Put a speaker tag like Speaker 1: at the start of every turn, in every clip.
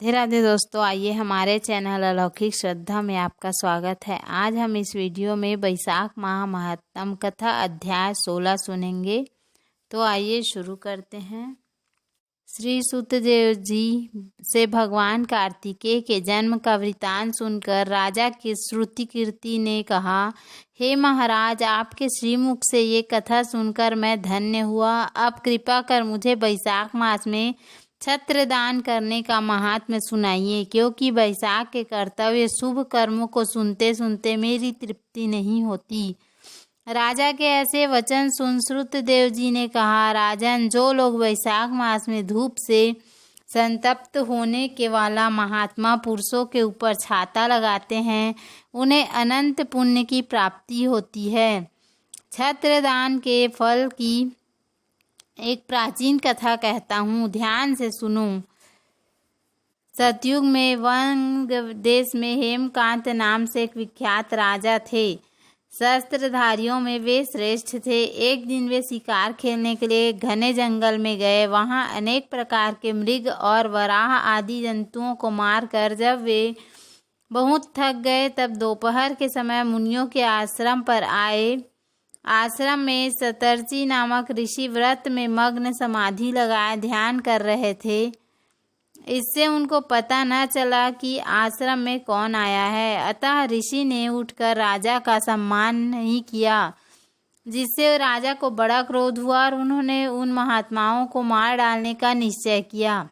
Speaker 1: राधे राधे दोस्तों, आइए हमारे चैनल अलौकिक श्रद्धा में आपका स्वागत है। आज हम इस वीडियो में वैशाख माह महात्म कथा अध्याय 16 सुनेंगे। तो आइए शुरू करते हैं। श्री सुतदेव जी से भगवान कार्तिकेय के जन्म का वृतांत सुनकर राजा की श्रुति कीर्ति ने कहा, हे महाराज, आपके श्रीमुख से ये कथा सुनकर मैं धन्य हुआ। अब कृपा कर मुझे वैशाख मास में छत्र दान करने का महात्म्य सुनाइए, क्योंकि वैशाख के कर्तव्य शुभ कर्मों को सुनते सुनते मेरी तृप्ति नहीं होती। राजा के ऐसे वचन सुन श्रुतदेव जी ने कहा, राजन, जो लोग वैशाख मास में धूप से संतप्त होने के वाला महात्मा पुरुषों के ऊपर छाता लगाते हैं, उन्हें अनंत पुण्य की प्राप्ति होती है। छत्रदान के फल की एक प्राचीन कथा कहता हूँ, ध्यान से सुनो। सतयुग में वंग देश में हेमकांत नाम से एक विख्यात राजा थे। शस्त्रधारियों में वे श्रेष्ठ थे। एक दिन वे शिकार खेलने के लिए घने जंगल में गए। वहाँ अनेक प्रकार के मृग और वराह आदि जंतुओं को मारकर जब वे बहुत थक गए, तब दोपहर के समय मुनियों के आश्रम पर आए। आश्रम में सतर्ची नामक ऋषि व्रत में मग्न समाधि लगाए ध्यान कर रहे थे। इससे उनको पता न चला कि आश्रम में कौन आया है। अतः ऋषि ने उठकर राजा का सम्मान नहीं किया, जिससे राजा को बड़ा क्रोध हुआ और उन्होंने उन महात्माओं को मार डालने का निश्चय किया।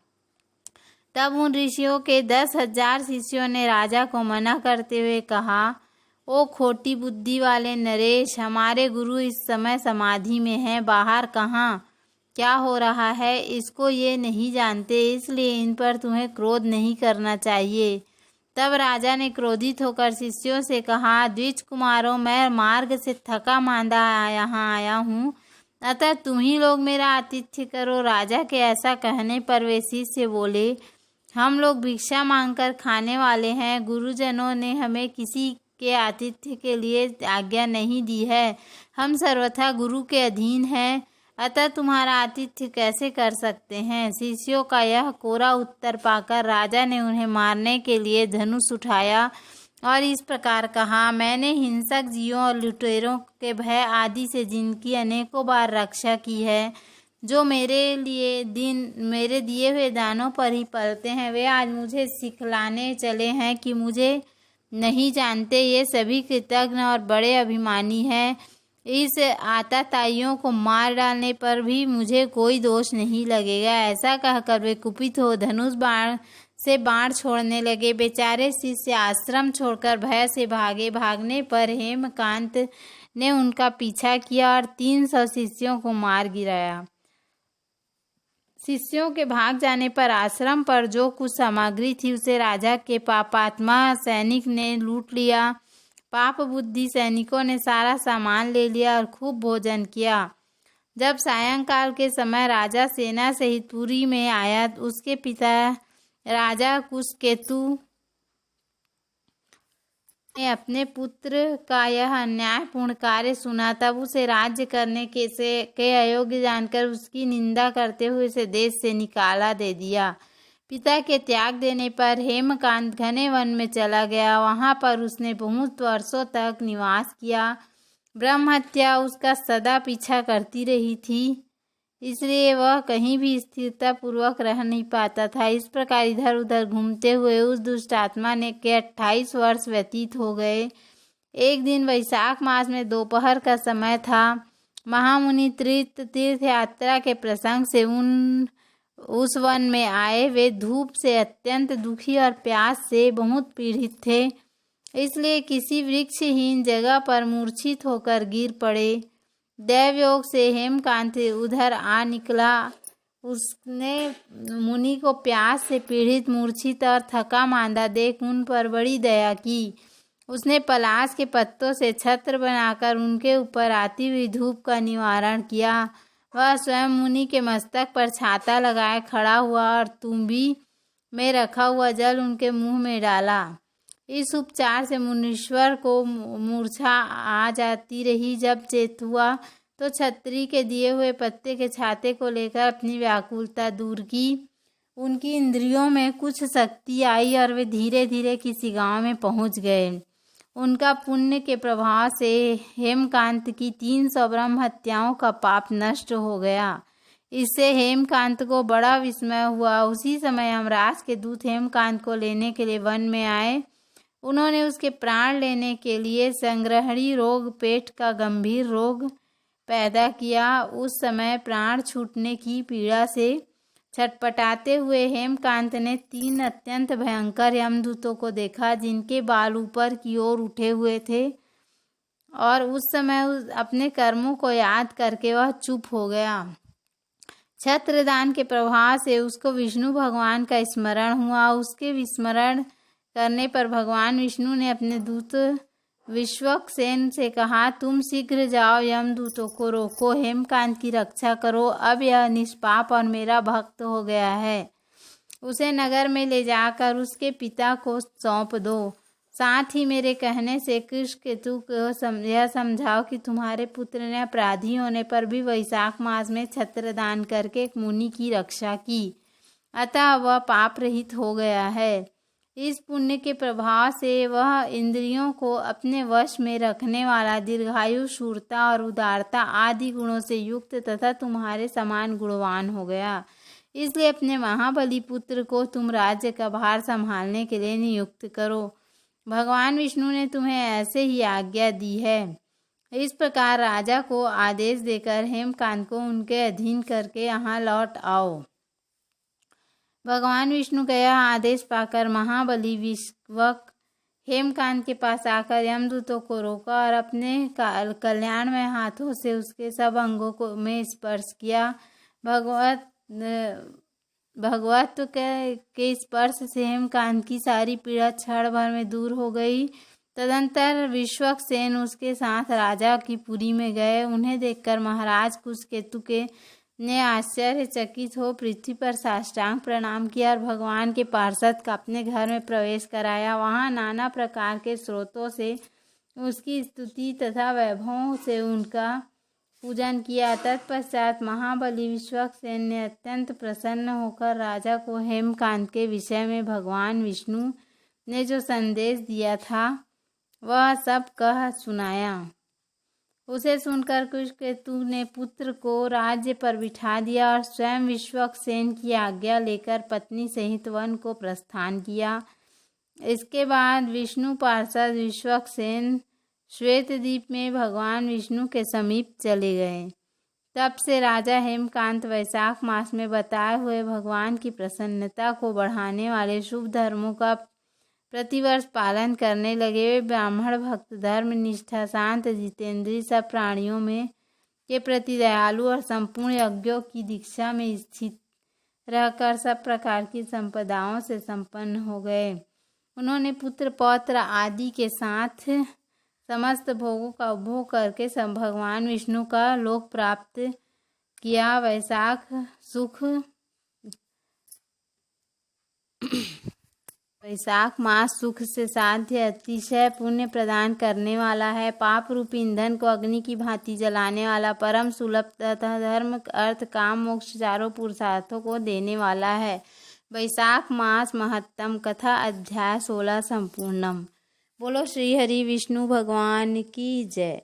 Speaker 1: तब उन ऋषियों के 10,000 शिष्यों ने राजा को मना करते हुए कहा, ओ खोटी बुद्धि वाले नरेश, हमारे गुरु इस समय समाधि में हैं, बाहर कहाँ क्या हो रहा है इसको ये नहीं जानते, इसलिए इन पर तुम्हें क्रोध नहीं करना चाहिए। तब राजा ने क्रोधित होकर शिष्यों से कहा, द्विज कुमारों, मैं मार्ग से थका मांदा यहाँ आया हूँ, अतः तुम ही लोग मेरा आतिथ्य करो। राजा के ऐसा कहने पर वे शिष्य बोले, हम लोग भिक्षा मांगकर खाने वाले हैं, गुरुजनों ने हमें किसी के आतिथ्य के लिए आज्ञा नहीं दी है। हम सर्वथा गुरु के अधीन हैं, अतः तुम्हारा आतिथ्य कैसे कर सकते हैं। शिष्यों का यह कोरा उत्तर पाकर राजा ने उन्हें मारने के लिए धनुष उठाया और इस प्रकार कहा, मैंने हिंसक जीवों और लुटेरों के भय आदि से जिनकी अनेकों बार रक्षा की है, जो मेरे दिए हुए दानों पर ही पलते हैं, वे आज मुझे सिखलाने चले हैं कि मुझे नहीं जानते। ये सभी कृतज्ञ और बड़े अभिमानी हैं। इस आताताइयों को मार डालने पर भी मुझे कोई दोष नहीं लगेगा। ऐसा कहकर वे कुपित हो धनुष बाण से बाण छोड़ने लगे। बेचारे शिष्य आश्रम छोड़कर भय से भागे। भागने पर हेमकांत ने उनका पीछा किया और 300 शिष्यों को मार गिराया। शिष्यों के भाग जाने पर आश्रम पर जो कुछ सामग्री थी उसे राजा के पापात्मा सैनिक ने लूट लिया। पाप बुद्धि सैनिकों ने सारा सामान ले लिया और खूब भोजन किया। जब सायंकाल के समय राजा सेना सहित पुरी में आया, उसके पिता राजा कुशकेतु ने अपने पुत्र का यह अन्यायपूर्ण कार्य सुना। तब उसे राज्य करने के अयोग्य जानकर उसकी निंदा करते हुए उसे देश से निकाला दे दिया। पिता के त्याग देने पर हेमकांत घने वन में चला गया। वहां पर उसने बहुत वर्षों तक निवास किया। ब्रह्महत्या उसका सदा पीछा करती रही थी, इसलिए वह कहीं भी स्थिरता पूर्वक रह नहीं पाता था। इस प्रकार इधर उधर घूमते हुए उस दुष्ट आत्मा के 28 वर्ष व्यतीत हो गए। एक दिन वैशाख मास में दोपहर का समय था। महामुनि तीर्थ यात्रा के प्रसंग से उस वन में आए। वे धूप से अत्यंत दुखी और प्यास से बहुत पीड़ित थे, इसलिए किसी वृक्षहीन जगह पर मूर्छित होकर गिर पड़े। दैवयोग से हेमकांत उधर आ निकला। उसने मुनि को प्यास से पीड़ित, मूर्छित और थका मांदा देख उन पर बड़ी दया की। उसने पलाश के पत्तों से छत्र बनाकर उनके ऊपर आती हुई धूप का निवारण किया। वह स्वयं मुनि के मस्तक पर छाता लगाए खड़ा हुआ और तुम्बी में रखा हुआ जल उनके मुंह में डाला। इस उपचार से मुनीश्वर को मूर्छा आ जाती रही। जब चेत हुआ तो छत्री के दिए हुए पत्ते के छाते को लेकर अपनी व्याकुलता दूर की। उनकी इंद्रियों में कुछ शक्ति आई और वे धीरे धीरे किसी गांव में पहुंच गए। उनका पुण्य के प्रभाव से हेमकांत की 300 ब्रह्म हत्याओं का पाप नष्ट हो गया। इससे हेमकांत को बड़ा विस्मय हुआ। उसी समय यमराज के दूत हेमकांत को लेने के लिए वन में आए। उन्होंने उसके प्राण लेने के लिए संग्रहणी रोग, पेट का गंभीर रोग पैदा किया। उस समय प्राण छूटने की पीड़ा से छटपटाते हुए हेमकांत ने 3 अत्यंत भयंकर यमदूतों को देखा, जिनके बाल ऊपर की ओर उठे हुए थे, और उस समय अपने कर्मों को याद करके वह चुप हो गया। छत्रदान के प्रभाव से उसको विष्णु भगवान का स्मरण हुआ। उसके विस्मरण करने पर भगवान विष्णु ने अपने दूत विश्वक्सेन से कहा, तुम शीघ्र जाओ, यमदूतों को रोको, हेमकांत की रक्षा करो। अब यह निष्पाप और मेरा भक्त हो गया है। उसे नगर में ले जाकर उसके पिता को सौंप दो। साथ ही मेरे कहने से कृष्णकेतु को यह समझाओ कि तुम्हारे पुत्र ने अपराधी होने पर भी वैशाख मास में छत्रदान करके एक मुनि की रक्षा की, अतः वह पाप रहित हो गया है। इस पुण्य के प्रभाव से वह इंद्रियों को अपने वश में रखने वाला, दीर्घायु, शूरता और उदारता आदि गुणों से युक्त तथा तुम्हारे समान गुणवान हो गया। इसलिए अपने महाबली पुत्र को तुम राज्य का भार संभालने के लिए नियुक्त करो। भगवान विष्णु ने तुम्हें ऐसे ही आज्ञा दी है। इस प्रकार राजा को आदेश देकर हेमकांत को उनके अधीन करके यहाँ लौट आओ। भगवान विष्णु का यह आदेश पाकर महाबली विश्वक हेमकांत के पास आकर यमदूतों को रोका और अपने कल्याणमय हाथों से उसके सब अंगों को में स्पर्श किया। भगवत के स्पर्श से हेमकांत की सारी पीड़ा क्षण भर में दूर हो गई। तदंतर विश्वक्सेन उसके साथ राजा की पुरी में गए। उन्हें देखकर महाराज कृष्णकेतु ने आश्चर्यचकित हो पृथ्वी पर साष्टांग प्रणाम किया और भगवान के पार्षद का अपने घर में प्रवेश कराया। वहाँ नाना प्रकार के स्रोतों से उसकी स्तुति तथा वैभवों से उनका पूजन किया। तत्पश्चात महाबली विश्वक्सेन ने अत्यंत प्रसन्न होकर राजा को हेमकांत के विषय में भगवान विष्णु ने जो संदेश दिया था वह सब कह सुनाया। उसे सुनकर कृष्णकेतु ने पुत्र को राज्य पर बिठा दिया और स्वयं विश्वक्सेन की आज्ञा लेकर पत्नी सहित वन को प्रस्थान किया। इसके बाद विष्णु पार्षद विश्वक्सेन श्वेतद्वीप में भगवान विष्णु के समीप चले गए। तब से राजा हेमकांत वैशाख मास में बताए हुए भगवान की प्रसन्नता को बढ़ाने वाले शुभ धर्मों का प्रतिवर्ष पालन करने लगे। वे ब्राह्मण भक्त, धर्म निष्ठा, शांत, जितेंद्रिय, सब प्राणियों में के प्रति दयालु और संपूर्ण यज्ञों की दीक्षा में स्थित रहकर सब प्रकार की संपदाओं से संपन्न हो गए। उन्होंने पुत्र, पौत्र आदि के साथ समस्त भोगों का उपभोग करके सब भगवान विष्णु का लोक प्राप्त किया। वैशाख मास सुख से साध्य, अतिशय पुण्य प्रदान करने वाला है। पाप रूपी ईंधन को अग्नि की भांति जलाने वाला, परम सुलभ तथा धर्म, अर्थ, काम, मोक्ष चारों पुरुषार्थों को देने वाला है। वैशाख मास महत्तम। कथा अध्याय 16 संपूर्णम। बोलो श्री हरि विष्णु भगवान की जय।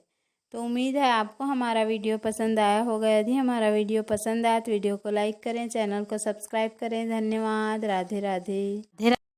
Speaker 1: तो उम्मीद है आपको हमारा वीडियो पसंद आया होगा। यदि हमारा वीडियो पसंद आया तो वीडियो को लाइक करें, चैनल को सब्सक्राइब करें। धन्यवाद। राधे राधे।